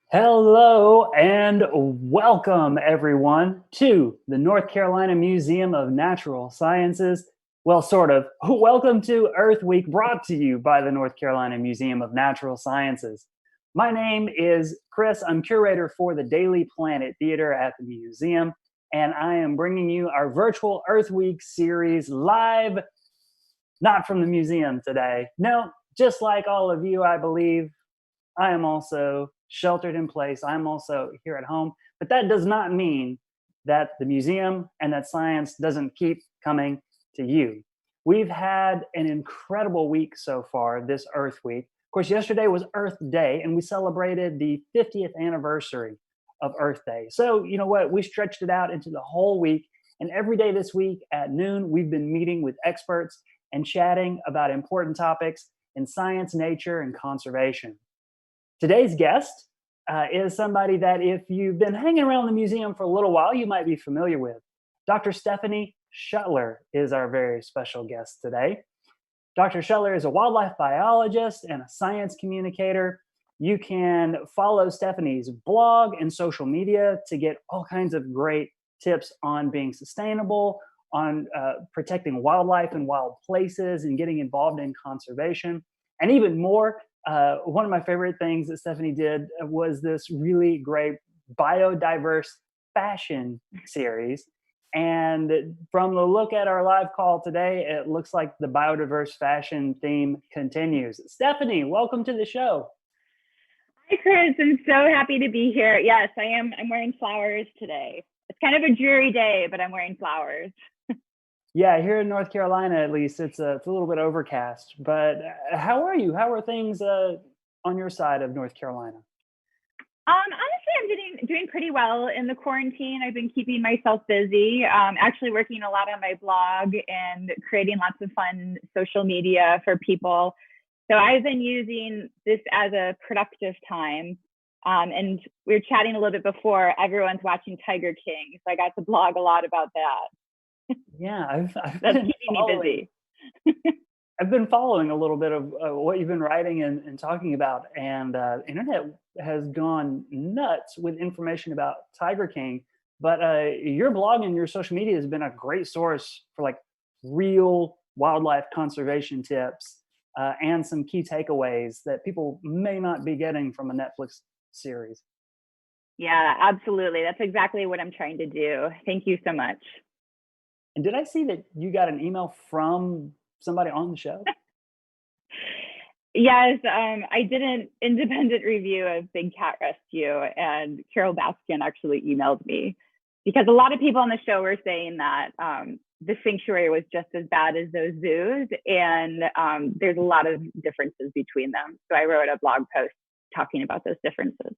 Hello and welcome, everyone, to the North Carolina Museum of Natural Sciences. Well, sort of. Welcome to Earth Week, brought to you by the North Carolina Museum of Natural Sciences. My name is Chris. I'm curator for the Daily Planet Theater at the museum, and I am bringing you our virtual Earth Week series live, not from the museum today. No, just like all of you, I believe, I am also sheltered in place. I'm also here at home. But that does not mean that the museum and that science doesn't keep coming to you. We've had an incredible week so far, this Earth Week. Of course, yesterday was Earth Day, and we celebrated the 50th anniversary of Earth Day. So, you know what? We stretched it out into the whole week. And every day this week at noon, we've been meeting with experts and chatting about important topics in science, nature, and conservation. Today's guest is somebody that, if you've been hanging around the museum for a little while, you might be familiar with. Dr. Stephanie Schttler is our very special guest today. Dr. Schuttler is a wildlife biologist and a science communicator. You can follow Stephanie's blog and social media to get all kinds of great tips on being sustainable, on protecting wildlife and wild places, and getting involved in conservation, and even more. One of my favorite things that Stephanie did was this really great biodiverse fashion series. And from the look at our live call today, it looks like the biodiverse fashion theme continues. Stephanie, welcome to the show. Hi, Chris. I'm so happy to be here. Yes, I am. I'm wearing flowers today. It's kind of a dreary day, but I'm wearing flowers. Yeah, here in North Carolina, at least, it's a little bit overcast. But how are you? How are things on your side of North Carolina? Honestly, I'm doing pretty well in the quarantine. I've been keeping myself busy, actually working a lot on my blog and creating lots of fun social media for people. So I've been using this as a productive time. And we were chatting a little bit before. Everyone's watching Tiger King, so I got to blog a lot about that. Yeah, I've That's been keeping me busy. I've been following a little bit of what you've been writing and talking about, and internet has gone nuts with information about Tiger King. But your blog and your social media has been a great source for like real wildlife conservation tips and some key takeaways that people may not be getting from a Netflix series. Yeah, absolutely. That's exactly what I'm trying to do. Thank you so much. And did I see that you got an email from somebody on the show? Yes, I did an independent review of Big Cat Rescue, and Carol Baskin actually emailed me because a lot of people on the show were saying that the sanctuary was just as bad as those zoos, and there's a lot of differences between them. So I wrote a blog post talking about those differences.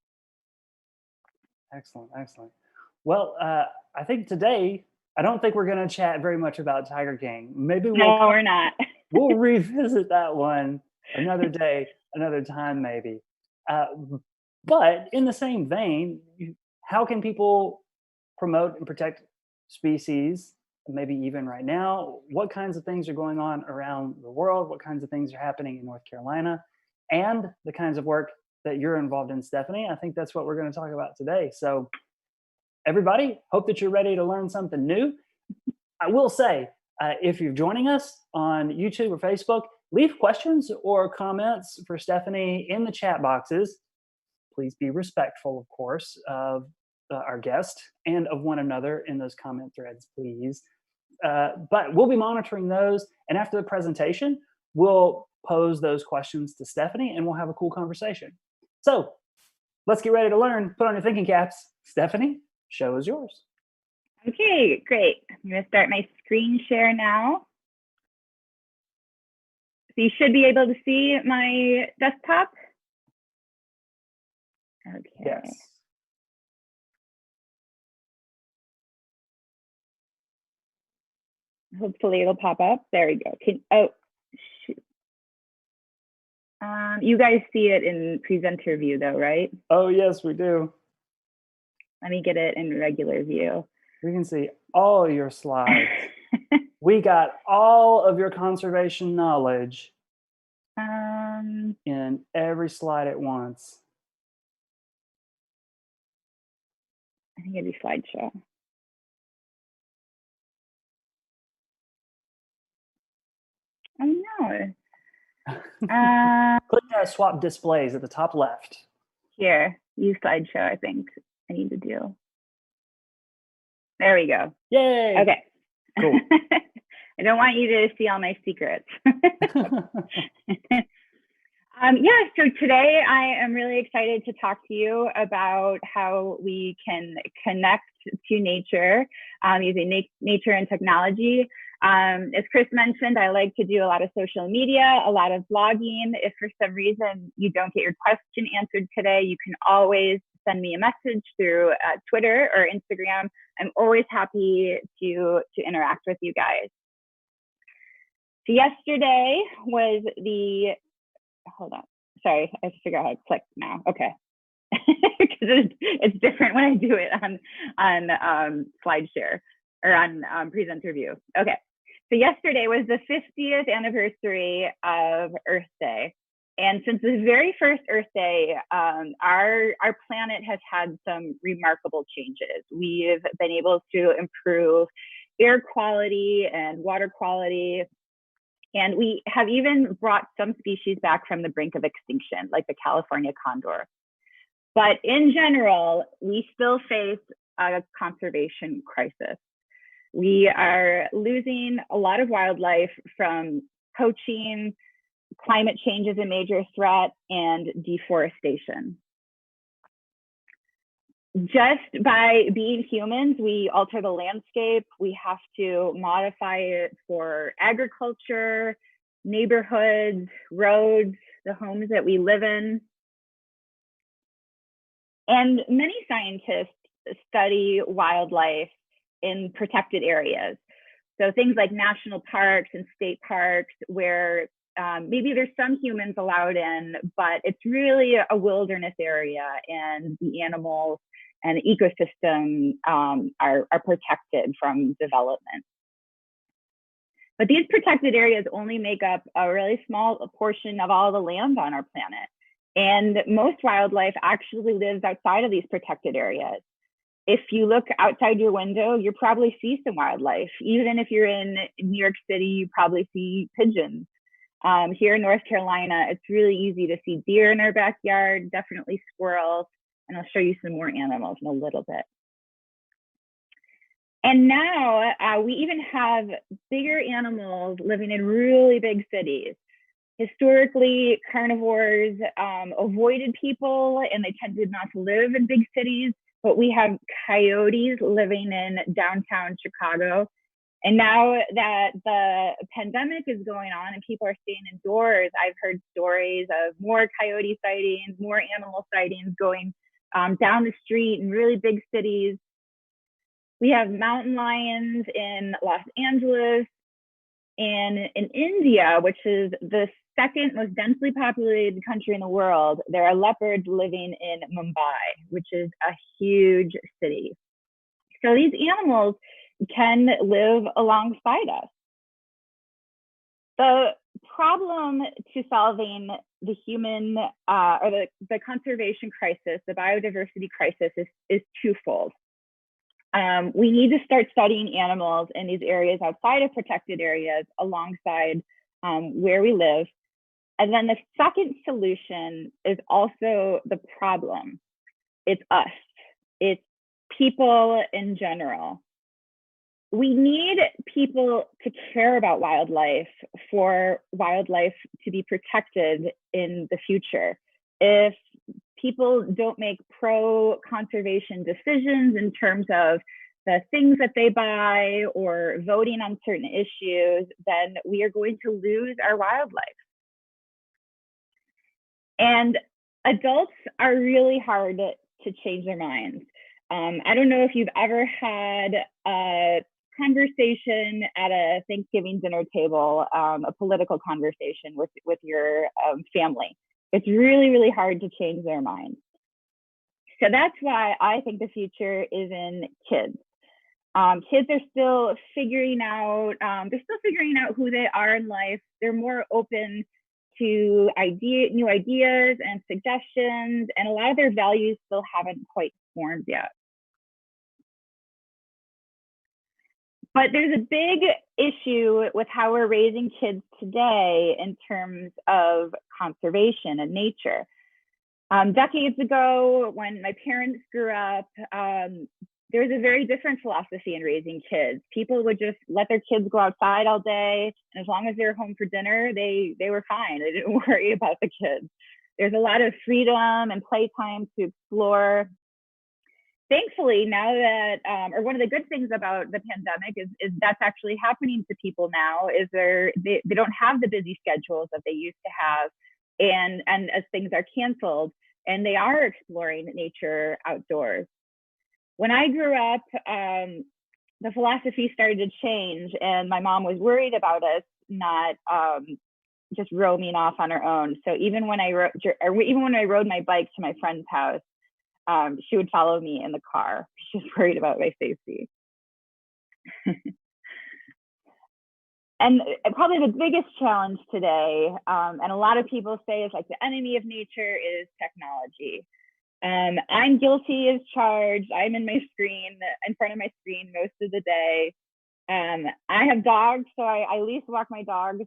Excellent, excellent. Well, I think today, I don't think we're going to chat very much about Tiger King. Maybe No, we're not. we'll revisit that one another day, another time, maybe. Uh, but in the same vein, how can people promote and protect species? Maybe even right now, what kinds of things are going on around the world? What kinds of things are happening in North Carolina? And the kinds of work that you're involved in, Stephanie. I think that's what we're going to talk about today. So, everybody, hope that you're ready to learn something new. I will say, if you're joining us on YouTube or Facebook, leave questions or comments for Stephanie in the chat boxes. Please be respectful, of course, of our guest and of one another in those comment threads, please. But we'll be monitoring those. And after the presentation, we'll pose those questions to Stephanie and we'll have a cool conversation. So let's get ready to learn. Put on your thinking caps. Stephanie, show is yours. Okay, great. I'm going to start my screen share now. So you should be able to see my desktop. Okay. Yes. Hopefully it'll pop up. There we go. Oh, shoot. You guys see it in presenter view though, right? Oh, yes, we do. Let me get it in regular view. We can see all your slides. We got all of your conservation knowledge in every slide at once. I think it'd be slideshow. Oh no. Click swap displays at the top left. Here, use slideshow, I think I need to do. There we go. Yay. Okay. Cool. I don't want you to see all my secrets. Yeah, so today I am really excited to talk to you about how we can connect to nature using nature and technology. As Chris mentioned, I like to do a lot of social media, a lot of blogging. If for some reason you don't get your question answered today, you can always send me a message through Twitter or Instagram. I'm always happy to interact with you guys. So yesterday was the, hold on, sorry, I have to figure out how to click now. Okay. Because it's different when I do it on SlideShare or on Presenter View. Okay. So yesterday was the 50th anniversary of Earth Day. And since the very first Earth Day, our planet has had some remarkable changes. We've been able to improve air quality and water quality. And we have even brought some species back from the brink of extinction, like the California condor. But in general, we still face a conservation crisis. We are losing a lot of wildlife from poaching, climate change is a major threat, and deforestation. Just by being humans, we alter the landscape. We have to modify it for agriculture, neighborhoods, roads, the homes that we live in. And many scientists study wildlife in protected areas. So things like national parks and state parks where maybe there's some humans allowed in, but it's really a wilderness area and the animals and the ecosystem are protected from development. But these protected areas only make up a really small portion of all the land on our planet. And most wildlife actually lives outside of these protected areas. If you look outside your window, you probably see some wildlife. Even if you're in New York City, you probably see pigeons. Here in North Carolina, it's really easy to see deer in our backyard, definitely squirrels, and I'll show you some more animals in a little bit. And now we even have bigger animals living in really big cities. Historically, carnivores avoided people and they tended not to live in big cities, but we have coyotes living in downtown Chicago. And now that the pandemic is going on and people are staying indoors, I've heard stories of more coyote sightings, more animal sightings going down the street in really big cities. We have mountain lions in Los Angeles and in India, which is the second most densely populated country in the world. There are leopards living in Mumbai, which is a huge city. So these animals can live alongside us. The problem to solving the human or the conservation crisis, the biodiversity crisis is twofold. We need to start studying animals in these areas outside of protected areas alongside where we live. And then the second solution is also the problem. It's us. It's people in general. We need people to care about wildlife for wildlife to be protected in the future. If people don't make pro-conservation decisions in terms of the things that they buy or voting on certain issues, then we are going to lose our wildlife. And adults are really hard to change their minds. I don't know if you've ever had a conversation at a Thanksgiving dinner table, a political conversation with your family. It's really, really hard to change their minds. So that's why I think the future is in kids. Kids are still figuring out, who they are in life. They're more open to new ideas and suggestions, and a lot of their values still haven't quite formed yet. But there's a big issue with how we're raising kids today in terms of conservation and nature. Decades ago, when my parents grew up, there was a very different philosophy in raising kids. People would just let their kids go outside all day, and as long as they were home for dinner, they were fine. They didn't worry about the kids. There's a lot of freedom and playtime to explore. Thankfully, now that, or one of the good things about the pandemic is that's actually happening to people now, is they don't have the busy schedules that they used to have, and as things are canceled, and they are exploring nature outdoors. When I grew up, the philosophy started to change, and my mom was worried about us not just roaming off on our own. So even when I rode my bike to my friend's house, she would follow me in the car. She was worried about my safety. And probably the biggest challenge today, and a lot of people say is like the enemy of nature, is technology. I'm guilty as charged. I'm in front of my screen most of the day. I have dogs, so I at least walk my dogs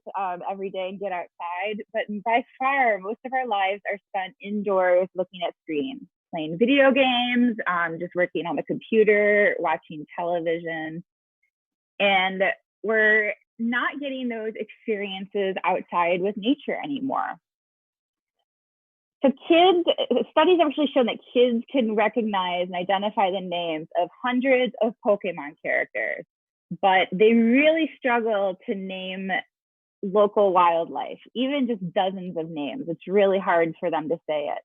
every day and get outside. But by far, most of our lives are spent indoors looking at screens, playing video games, just working on the computer, watching television. And we're not getting those experiences outside with nature anymore. So studies have actually shown that kids can recognize and identify the names of hundreds of Pokemon characters, but they really struggle to name local wildlife, even just dozens of names. It's really hard for them to say it.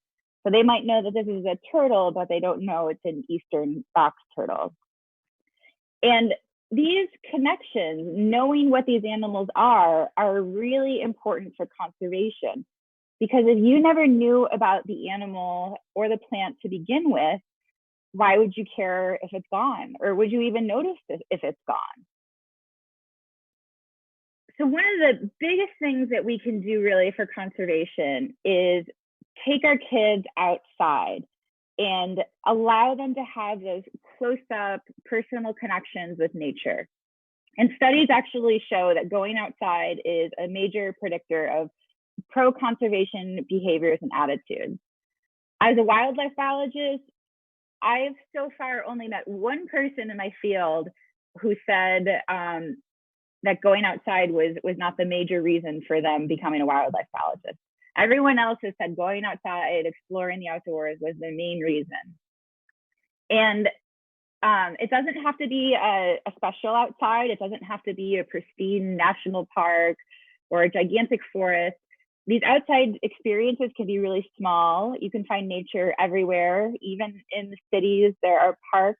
So they might know that this is a turtle, but they don't know it's an eastern box turtle. And these connections, knowing what these animals are really important for conservation. Because if you never knew about the animal or the plant to begin with, why would you care if it's gone? Or would you even notice if it's gone? So one of the biggest things that we can do really for conservation is take our kids outside and allow them to have those close-up personal connections with nature. And studies actually show that going outside is a major predictor of pro-conservation behaviors and attitudes. As a wildlife biologist, I've so far only met one person in my field who said that going outside was not the major reason for them becoming a wildlife biologist. Everyone else has said going outside, exploring the outdoors was the main reason. And it doesn't have to be a special outside. It doesn't have to be a pristine national park or a gigantic forest. These outside experiences can be really small. You can find nature everywhere. Even in the cities, there are parks.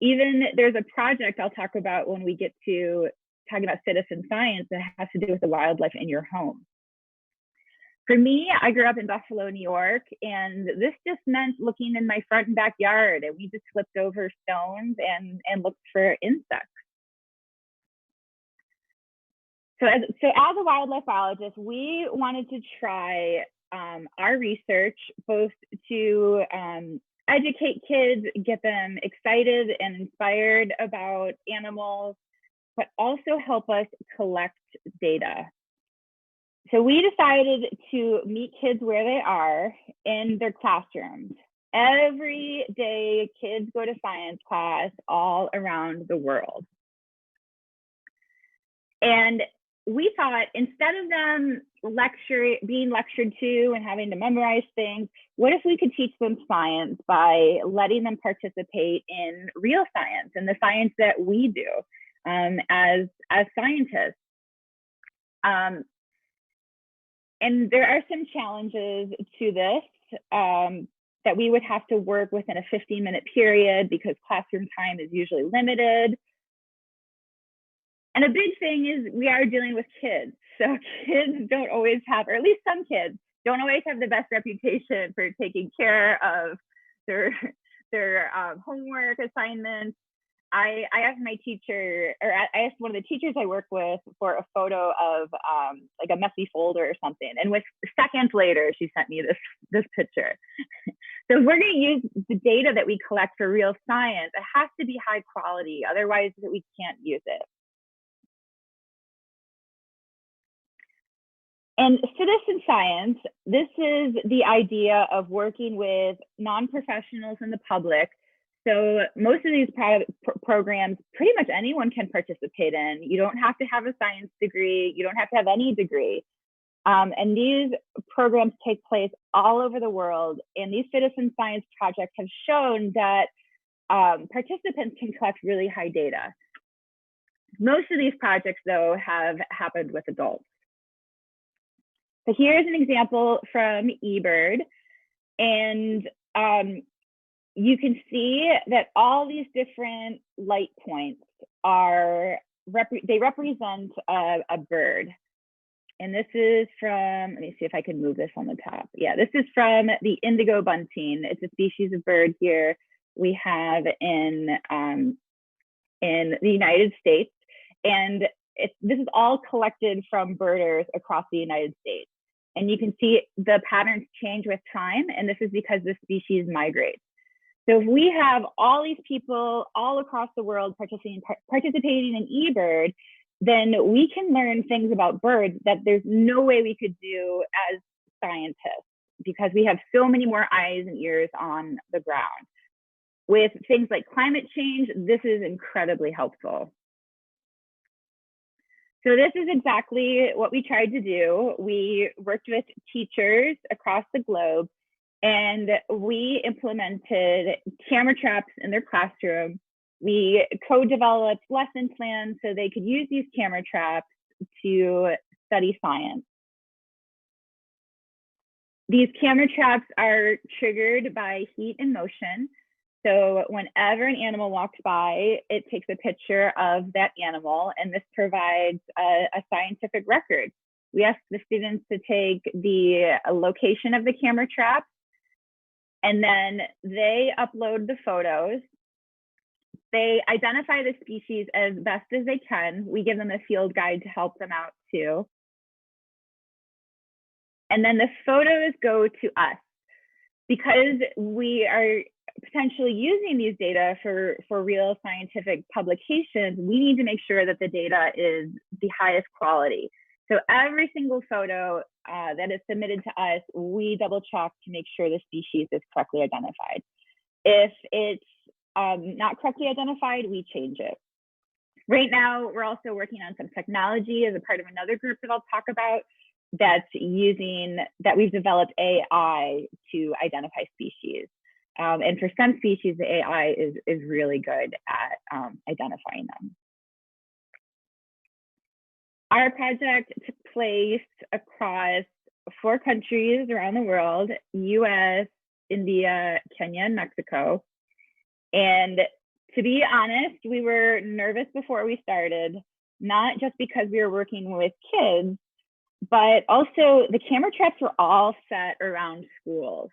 Even there's a project I'll talk about when we get to talking about citizen science that has to do with the wildlife in your home. For me, I grew up in Buffalo, New York, and this just meant looking in my front and backyard, and we just flipped over stones and looked for insects. So as a wildlife biologist, we wanted to try our research both to educate kids, get them excited and inspired about animals, but also help us collect data. So we decided to meet kids where they are in their classrooms. Every day, kids go to science class all around the world. And we thought, instead of them being lectured to and having to memorize things, what if we could teach them science by letting them participate in real science and the science that we do as scientists? And there are some challenges to this that we would have to work within a 15-minute period because classroom time is usually limited. And a big thing is we are dealing with kids. So kids don't always have, or at least some kids, don't always have the best reputation for taking care of their homework assignments. I asked my teacher, or I asked one of the teachers I work with for a photo of like a messy folder or something. And with seconds later, she sent me this picture. So if we're going to use the data that we collect for real science, it has to be high quality. Otherwise, we can't use it. And citizen science, this is the idea of working with non-professionals and the public. So most of these programs, pretty much anyone can participate in. You don't have to have a science degree. You don't have to have any degree. And these programs take place all over the world. And these citizen science projects have shown that participants can collect really high data. Most of these projects, though, have happened with adults. So here's an example from eBird. And you can see that all these different light points are, they represent a bird. And this is from, let me see if I can move this on the top. Yeah, this is from the indigo bunting. It's a species of bird here we have in the United States. And this is all collected from birders across the United States. And you can see the patterns change with time. And this is because the species migrates. So if we have all these people all across the world participating in eBird, then we can learn things about birds that there's no way we could do as scientists, because we have so many more eyes and ears on the ground. With things like climate change, this is incredibly helpful. So this is exactly what we tried to do. We worked with teachers across the globe, and we implemented camera traps in their classroom. We co-developed lesson plans so they could use these camera traps to study science. These camera traps are triggered by heat and motion. So whenever an animal walks by, it takes a picture of that animal, and this provides a scientific record. We ask the students to take the location of the camera trap, and then they upload the photos. They identify the species as best as they can. We give them a field guide to help them out too. And then the photos go to us. Because we are potentially using these data for real scientific publications, we need to make sure that the data is the highest quality. So every single photo that is submitted to us, we double check to make sure the species is correctly identified. If it's not correctly identified, we change it. Right now, we're also working on some technology as a part of another group that I'll talk about that we've developed AI to identify species. And for some species, the AI is really good at identifying them. Our project took place across 4 countries around the world: US, India, Kenya, and Mexico. And to be honest, we were nervous before we started, not just because we were working with kids, but also the camera traps were all set around schools.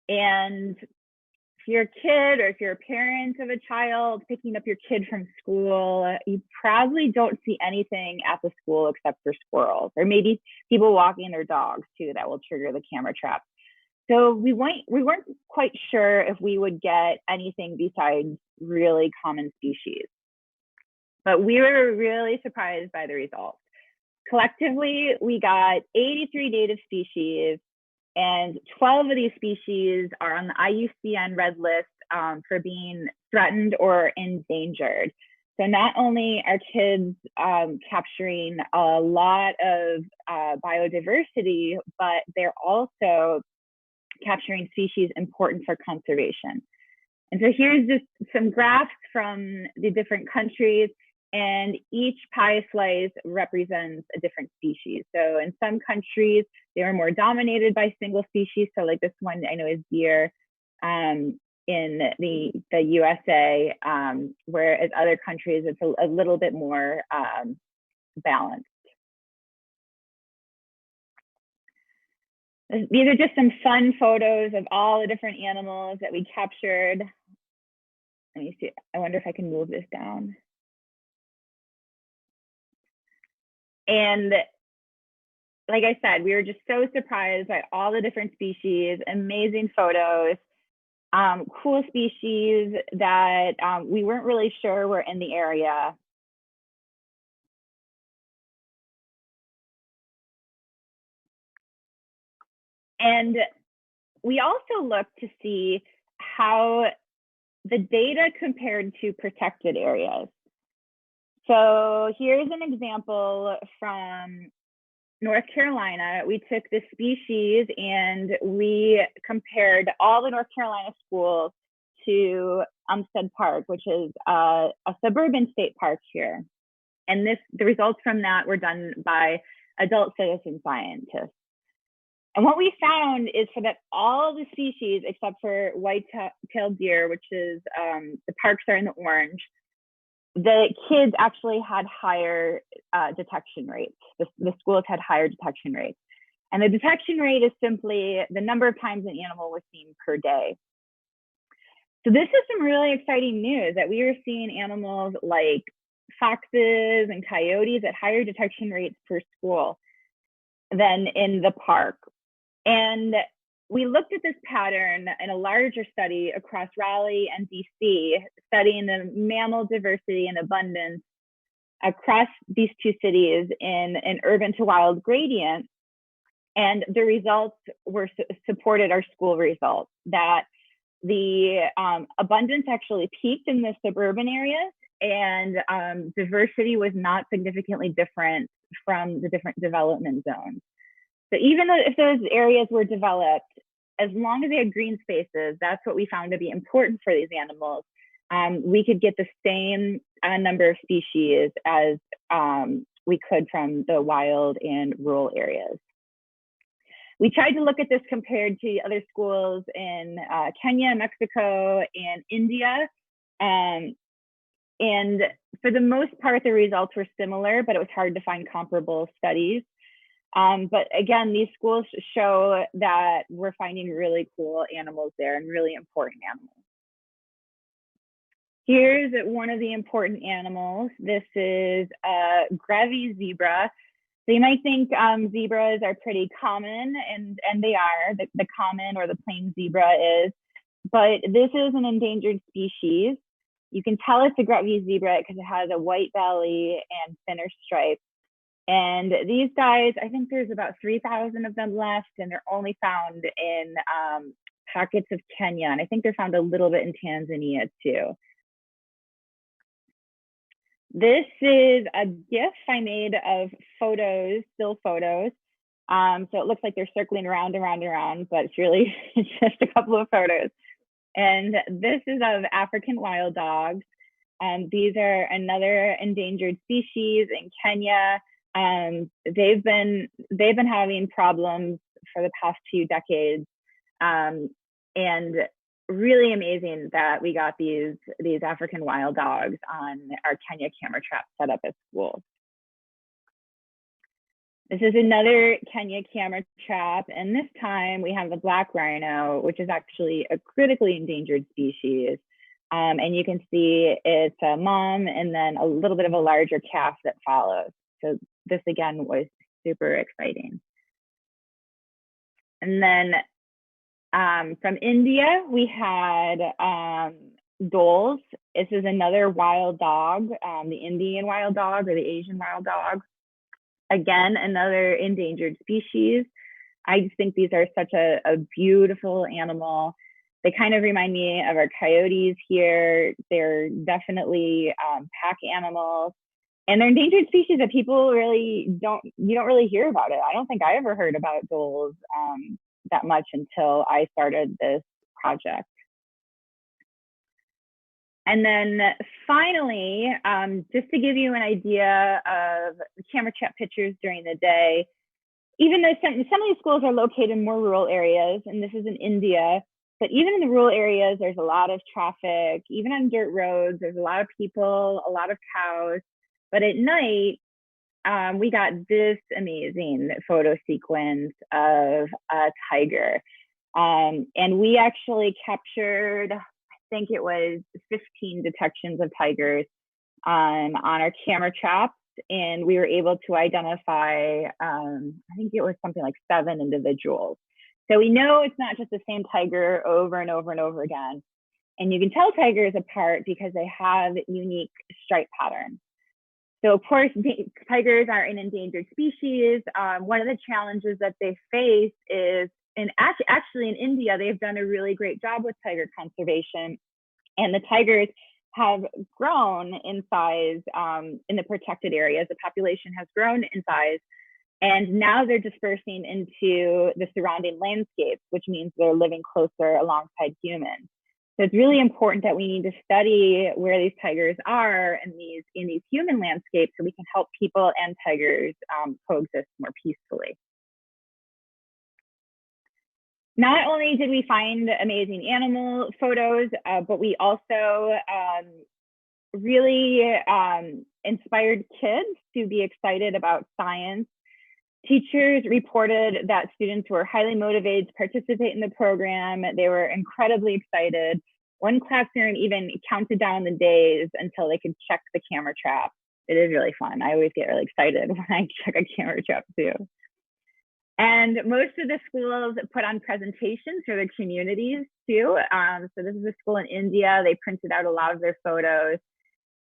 And if you're a kid, or if you're a parent of a child picking up your kid from school, you probably don't see anything at the school except for squirrels, or maybe people walking their dogs too that will trigger the camera trap. So we weren't quite sure if we would get anything besides really common species. But we were really surprised by the results. Collectively, we got 83 native species, and 12 of these species are on the IUCN Red List for being threatened or endangered. So not only are kids capturing a lot of biodiversity, but they're also capturing species important for conservation. And so here's just some graphs from the different countries, and each pie slice represents a different species. So in some countries, they were more dominated by single species. So like this one I know is deer in the USA, whereas other countries, it's a little bit more balanced. These are just some fun photos of all the different animals that we captured. Let me see, I wonder if I can move this down. And like I said, we were just so surprised by all the different species, amazing photos. cool species that we weren't really sure were in the area. And we also looked to see how the data compared to protected areas. So here's an example from North Carolina. We took the species and we compared all the North Carolina schools to Umstead Park, which is a suburban state park here. And the results from that were done by adult citizen scientists. And what we found is for that all the species except for white-tailed deer, which is the parks are in the orange, the kids actually had higher detection rates. The schools had higher detection rates. And the detection rate is simply the number of times an animal was seen per day. So this is some really exciting news that we were seeing animals like foxes and coyotes at higher detection rates per school than in the park. And we looked at this pattern in a larger study across Raleigh and DC, studying the mammal diversity and abundance across these two cities in an urban to wild gradient. And the results supported our school results, that the abundance actually peaked in the suburban areas, and diversity was not significantly different from the different development zones. So even though if those areas were developed, as long as they had green spaces, that's what we found to be important for these animals. We could get the same number of species as we could from the wild and rural areas. We tried to look at this compared to other schools in Kenya, Mexico, and India. And for the most part, the results were similar, but it was hard to find comparable studies. But again, these schools show that we're finding really cool animals there and really important animals. Here's one of the important animals. This is a Grevy zebra. So you might think zebras are pretty common, and they are. The common or the plain zebra is, but this is an endangered species. You can tell it's a Grevy zebra because it has a white belly and thinner stripes. And these guys, I think there's about 3,000 of them left, and they're only found in pockets of Kenya. And I think they're found a little bit in Tanzania too. This is a GIF I made of photos, still photos. So it looks like they're circling around, but it's really it's just a couple of photos. And this is of African wild dogs. These are another endangered species in Kenya. They've been having problems for the past few decades, and really amazing that we got these African wild dogs on our Kenya camera trap set up at school. This is another Kenya camera trap, and this time we have the black rhino, which is actually a critically endangered species. And you can see it's a mom and then a little bit of a larger calf that follows. So this again was super exciting. And then from India, we had dholes. This is another wild dog, the Indian wild dog or the Asian wild dog. Again, another endangered species. I just think these are such a beautiful animal. They kind of remind me of our coyotes here. They're definitely pack animals. And they're endangered species that people you don't really hear about it. I don't think I ever heard about dholes that much until I started this project. And then finally, just to give you an idea of the camera trap pictures during the day, even though some of these schools are located in more rural areas, and this is in India, but even in the rural areas, there's a lot of traffic. Even on dirt roads, there's a lot of people, a lot of cows. But at night, we got this amazing photo sequence of a tiger. And we actually captured, I think it was 15 detections of tigers on our camera traps. And we were able to identify, I think it was something like 7 individuals. So we know it's not just the same tiger over and over and over again. And you can tell tigers apart because they have unique stripe patterns. So of course, tigers are an endangered species. One of the challenges that they face is, and actually in India, they've done a really great job with tiger conservation. And the tigers have grown in size in the protected areas. The population has grown in size. And now they're dispersing into the surrounding landscapes, which means they're living closer alongside humans. So it's really important that we need to study where these tigers are in these human landscapes so we can help people and tigers coexist more peacefully. Not only did we find amazing animal photos, but we also really inspired kids to be excited about science. Teachers reported that students were highly motivated to participate in the program. They were incredibly excited. One classroom even counted down the days until they could check the camera trap. It is really fun. I always get really excited when I check a camera trap too. And most of the schools put on presentations for their communities too. So this is a school in India. They printed out a lot of their photos.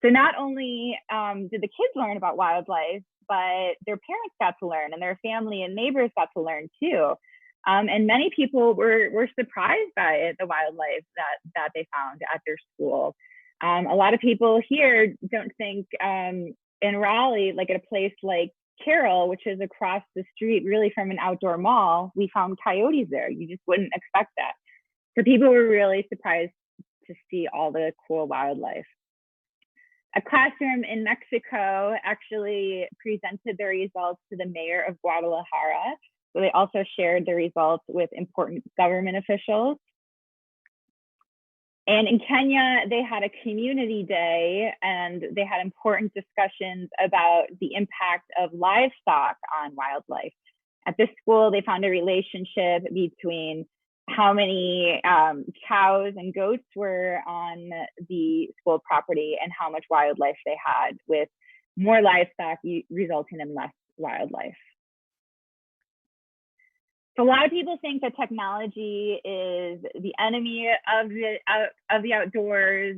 So not only did the kids learn about wildlife, but their parents got to learn and their family and neighbors got to learn too. And many people were surprised by the wildlife that they found at their school. A lot of people here don't think in Raleigh, like at a place like Carroll, which is across the street really from an outdoor mall, we found coyotes there. You just wouldn't expect that. So people were really surprised to see all the cool wildlife. A classroom in Mexico actually presented their results to the mayor of Guadalajara. So they also shared the results with important government officials. And in Kenya, they had a community day and they had important discussions about the impact of livestock on wildlife. At this school, they found a relationship between how many cows and goats were on the school property and how much wildlife they had, with more livestock resulting in less wildlife. So a lot of people think that technology is the enemy of the outdoors,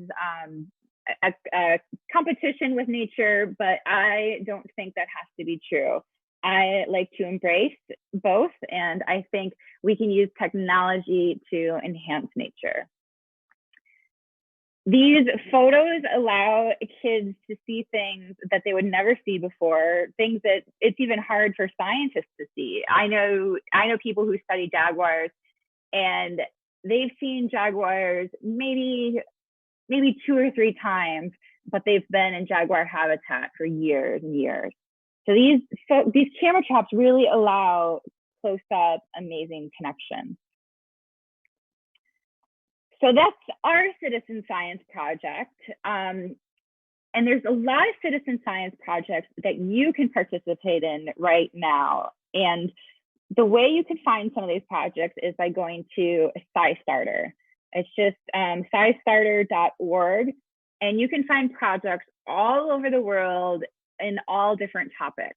a competition with nature, but I don't think that has to be true. I like to embrace both, and I think we can use technology to enhance nature. These photos allow kids to see things that they would never see before, things that it's even hard for scientists to see. I know people who study jaguars, and they've seen jaguars maybe 2 or 3 times, but they've been in jaguar habitat for years and years. So these camera traps really allow close-up, amazing connections. So that's our citizen science project. And there's a lot of citizen science projects that you can participate in right now. And the way you can find some of these projects is by going to SciStarter. It's just scistarter.org. And you can find projects all over the world in all different topics.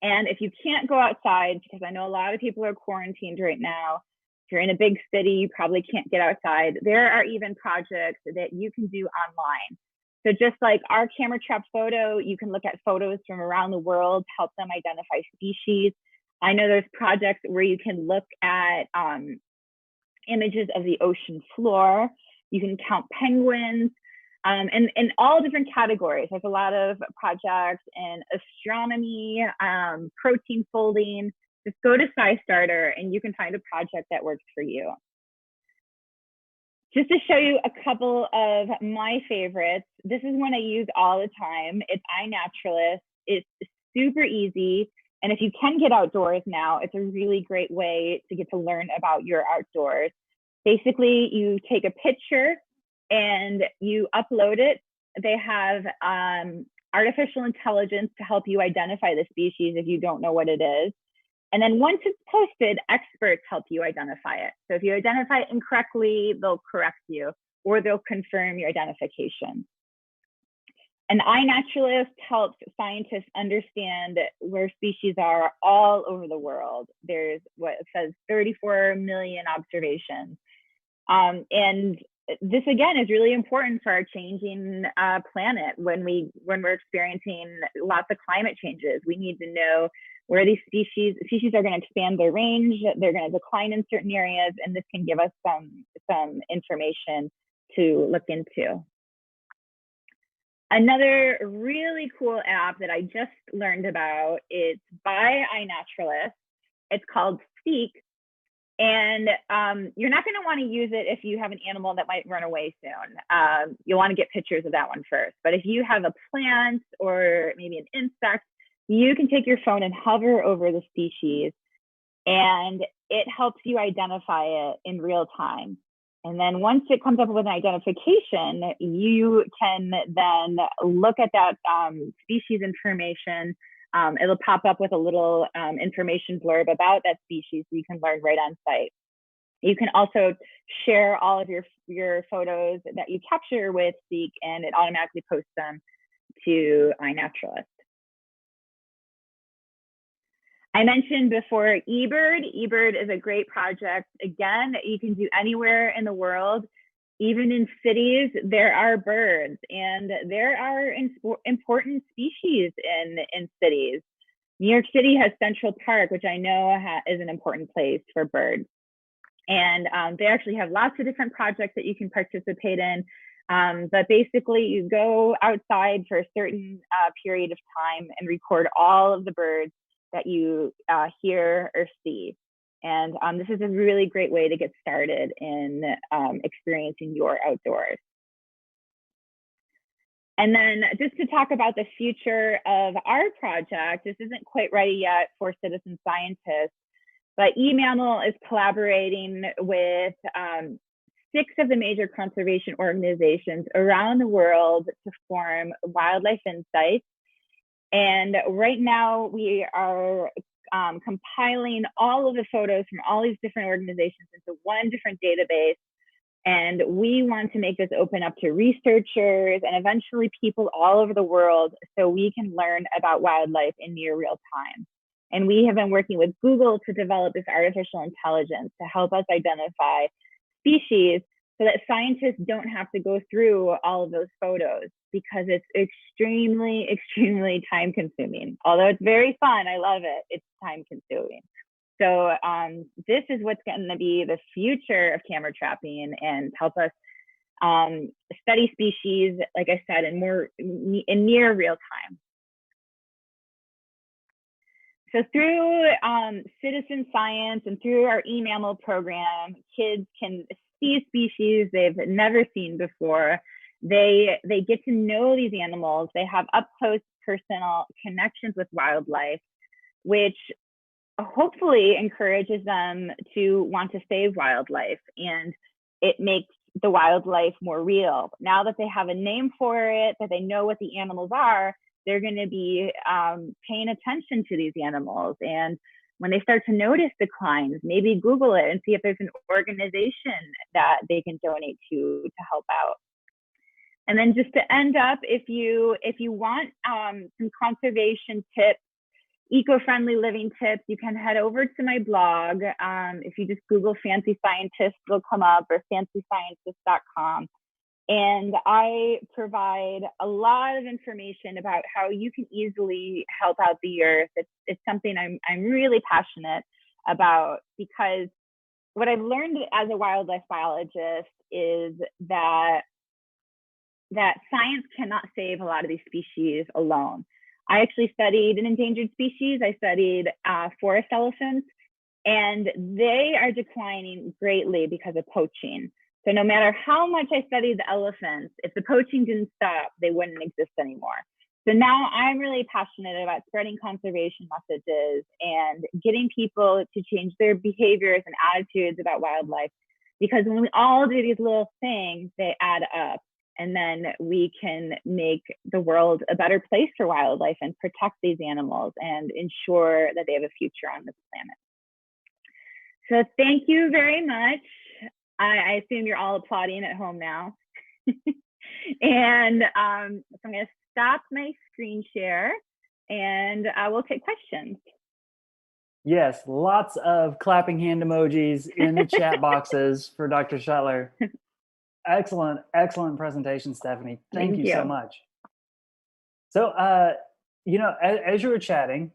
And if you can't go outside, because I know a lot of people are quarantined right now, if you're in a big city, you probably can't get outside. There are even projects that you can do online. So just like our camera trap photo, you can look at photos from around the world, help them identify species. I know there's projects where you can look at images of the ocean floor. You can count penguins. And in all different categories. There's a lot of projects in astronomy, protein folding. Just go to SciStarter and you can find a project that works for you. Just to show you a couple of my favorites, this is one I use all the time. It's iNaturalist. It's super easy. And if you can get outdoors now, it's a really great way to get to learn about your outdoors. Basically, you take a picture and you upload it. They have artificial intelligence to help you identify the species if you don't know what it is. And then once it's posted, experts help you identify it. So if you identify it incorrectly, they'll correct you or they'll confirm your identification. An iNaturalist helps scientists understand where species are all over the world. There's what it says 34 million observations. And this again is really important for our changing planet when we're experiencing lots of climate changes. We need to know where these species are going to expand their range, they're going to decline in certain areas, and this can give us some information to look into. Another really cool app that I just learned about is by iNaturalist. It's called Seek. And you're not going to want to use it if you have an animal that might run away soon. You'll want to get pictures of that one first. But if you have a plant or maybe an insect, you can take your phone and hover over the species, and it helps you identify it in real time. And then once it comes up with an identification, you can then look at that species information. It'll pop up with a little information blurb about that species so you can learn right on site. You can also share all of your photos that you capture with Seek, and it automatically posts them to iNaturalist. I mentioned before eBird. eBird is a great project, again, that you can do anywhere in the world. Even in cities, there are birds, and there are important species in cities. New York City has Central Park, which I know is an important place for birds. And they actually have lots of different projects that you can participate in. But basically, you go outside for a certain period of time and record all of the birds that you hear or see. And this is a really great way to get started in experiencing your outdoors. And then just to talk about the future of our project, this isn't quite ready yet for citizen scientists, but eMammal is collaborating with 6 of the major conservation organizations around the world to form wildlife insights. And right now we are compiling all of the photos from all these different organizations into one different database. And we want to make this open up to researchers and eventually people all over the world so we can learn about wildlife in near real time. And we have been working with Google to develop this artificial intelligence to help us identify species so that scientists don't have to go through all of those photos, because it's extremely, extremely time consuming. Although it's very fun, I love it, it's time consuming. So this is what's going to be the future of camera trapping and help us study species, like I said, in near real time. So through citizen science and through our eMammal program, kids can see species they've never seen before. They get to know these animals. They have up close personal connections with wildlife, which hopefully encourages them to want to save wildlife, and it makes the wildlife more real. Now that they have a name for it, that they know what the animals are, they're going to be paying attention to these animals. And when they start to notice declines, maybe Google it and see if there's an organization that they can donate to help out. And then just to end up, if you want some conservation tips, eco-friendly living tips, you can head over to my blog. If you just Google Fancy Scientists, it'll come up, or fancyscientists.com. And I provide a lot of information about how you can easily help out the earth. It's something I'm really passionate about, because what I've learned as a wildlife biologist is that science cannot save a lot of these species alone. I actually studied an endangered species. I studied forest elephants, and they are declining greatly because of poaching. So no matter how much I studied the elephants, if the poaching didn't stop, they wouldn't exist anymore. So now I'm really passionate about spreading conservation messages and getting people to change their behaviors and attitudes about wildlife, because when we all do these little things, they add up. And then we can make the world a better place for wildlife and protect these animals and ensure that they have a future on this planet. So thank you very much. I assume you're all applauding at home now. And so I'm going to stop my screen share and we'll take questions. Yes, lots of clapping hand emojis in the chat boxes for Dr. Schuttler. Excellent, excellent presentation, Stephanie. Thank you so much. So, as you were chatting,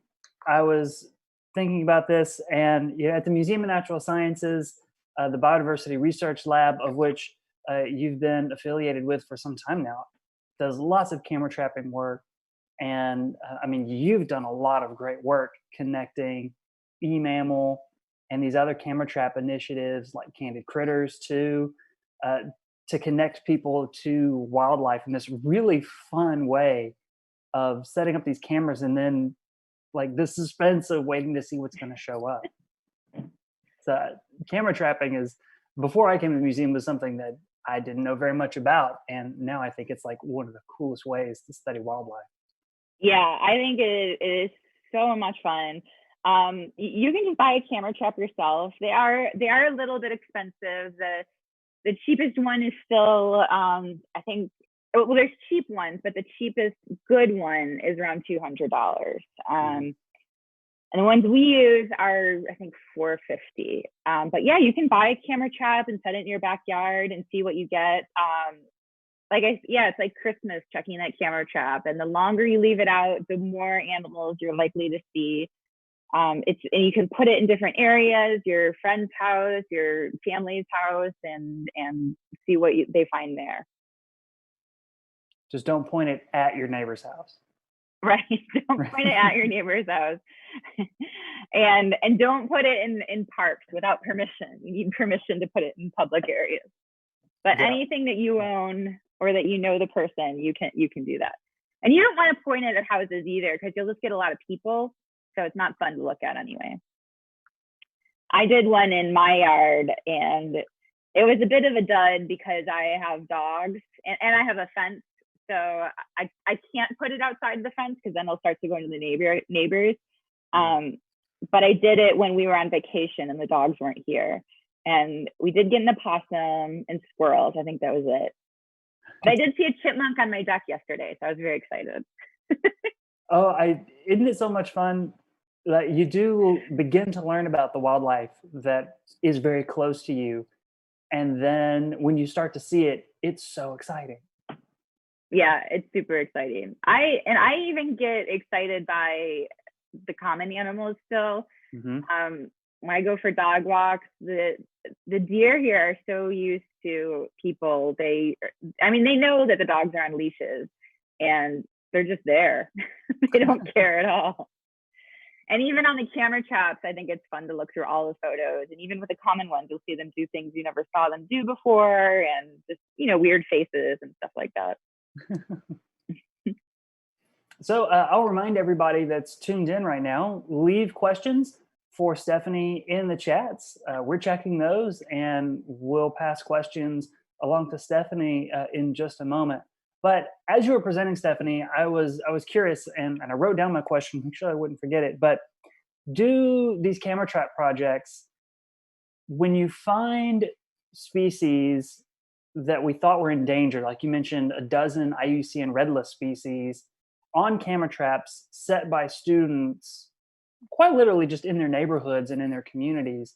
I was thinking about this, and at the Museum of Natural Sciences, the Biodiversity Research Lab, of which you've been affiliated with for some time now, does lots of camera trapping work. And you've done a lot of great work connecting eMammal and these other camera trap initiatives like Candid Critters to connect people to wildlife in this really fun way of setting up these cameras and then like the suspense of waiting to see what's going to show up. So camera trapping is, before I came to the museum, was something that I didn't know very much about. And now I think it's like one of the coolest ways to study wildlife. Yeah, I think it is so much fun. You can just buy a camera trap yourself. They are a little bit expensive. The cheapest one is still, I think, well, there's cheap ones, but the cheapest good one is around $200. And the ones we use are, I think, $450. But yeah, you can buy a camera trap and set it in your backyard and see what you get. It's like Christmas checking that camera trap. And the longer you leave it out, the more animals you're likely to see. And you can put it in different areas, your friend's house, your family's house, and see what they find there. Just don't point it at your neighbor's house. Right. Don't point it at your neighbor's house. and don't put it in parks without permission. You need permission to put it in public areas. But anything that you own or that you know the person, you can do that. And you don't want to point it at houses either, because you'll just get a lot of people. So it's not fun to look at anyway. I did one in my yard, and it was a bit of a dud because I have dogs and I have a fence. So I can't put it outside the fence because then they'll start to go into the neighbors. But I did it when we were on vacation and the dogs weren't here. And we did get an opossum and squirrels. I think that was it. But I did see a chipmunk on my deck yesterday, so I was very excited. Isn't it so much fun? Like, you do begin to learn about the wildlife that is very close to you. And then when you start to see it, it's so exciting. Yeah, it's super exciting. I even get excited by the common animals still. When I go for dog walks, the deer here are so used to people. They know that the dogs are on leashes and they're just there. They don't care at all. And even on the camera traps, I think it's fun to look through all the photos. And even with the common ones, you'll see them do things you never saw them do before, and just, weird faces and stuff like that. So I'll remind everybody that's tuned in right now, leave questions for Stephanie in the chats. We're checking those, and we'll pass questions along to Stephanie in just a moment. But as you were presenting, Stephanie, I was curious, and I wrote down my question, make sure I wouldn't forget it. But do these camera trap projects, when you find species that we thought were endangered, like you mentioned, a dozen IUCN Red List species on camera traps set by students, quite literally just in their neighborhoods and in their communities,